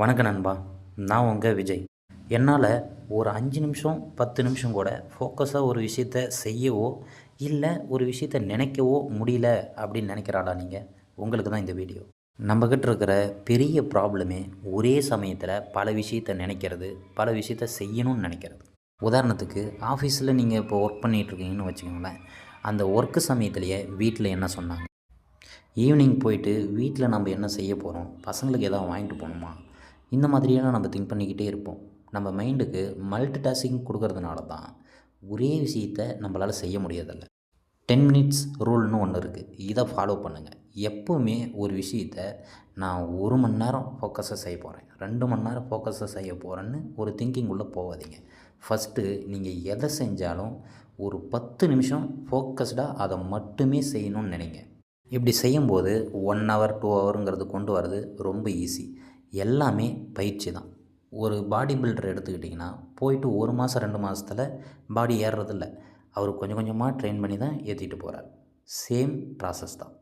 வணக்கம் நண்பா. நான் உங்கள் விஜய். என்னால் ஒரு 5 நிமிஷம் 10 நிமிஷம் கூட ஃபோக்கஸாக ஒரு விஷயத்த செய்யவோ இல்லை ஒரு விஷயத்த நினைக்கவோ முடியல அப்படின்னு நினைக்கிறாளா நீங்கள்? உங்களுக்கு தான் இந்த வீடியோ. நம்மக்கிட்ட இருக்கிற பெரிய ப்ராப்ளமே ஒரே சமயத்தில் பல விஷயத்த நினைக்கிறது, பல விஷயத்த செய்யணும்னு நினைக்கிறது. உதாரணத்துக்கு ஆஃபீஸில் நீங்கள் இப்போ ஒர்க் பண்ணிகிட்ருக்கீங்கன்னு வச்சுக்கோங்களேன். அந்த ஒர்க்கு சமயத்துலேயே வீட்டில் என்ன சொன்னாங்க, ஈவினிங் போயிட்டு வீட்டில் நம்ம என்ன செய்ய போகிறோம், பசங்களுக்கு எதாவது வாங்கிட்டு போகணுமா, இந்த மாதிரியெல்லாம் நம்ம திங்க் பண்ணிக்கிட்டே இருப்போம். நம்ம மைண்டுக்கு மல்டி டாஸ்கிங் கொடுக்கறதுனால தான் ஒரே விஷயத்தை நம்மளால் செய்ய முடியறதில்ல. 10 மினிட்ஸ் ரூல்னு ஒன்று இருக்குது. இதை ஃபாலோ பண்ணுங்கள். எப்போவுமே ஒரு விஷயத்த நான் 1 மணி நேரம் ஃபோக்கஸாக செய்ய போகிறேன், 2 மணி நேரம் ஃபோக்கஸாக செய்ய போகிறேன்னு ஒரு திங்கிங் உள்ளே போகாதீங்க. ஃபஸ்ட்டு நீங்கள் எதை செஞ்சாலும் ஒரு 10 நிமிஷம் ஃபோக்கஸ்டாக அதை மட்டுமே செய்யணும்னு நினைங்க. இப்படி செய்யும்போது 1 ஹவர் 2 ஹவருங்கிறது கொண்டு வரது ரொம்ப ஈஸி. எல்லாமே பயிற்சி தான். ஒரு பாடி பில்டர் எடுத்துக்கிட்டிங்கன்னா போயிட்டு 1 மாதம் 2 மாதத்தில் பாடி ஏறுறதில்ல. அவர் கொஞ்சம் கொஞ்சமாக ட்ரெயின் பண்ணி தான் ஏற்றிட்டு போகிறார். சேம் ப்ராசஸ் தான்.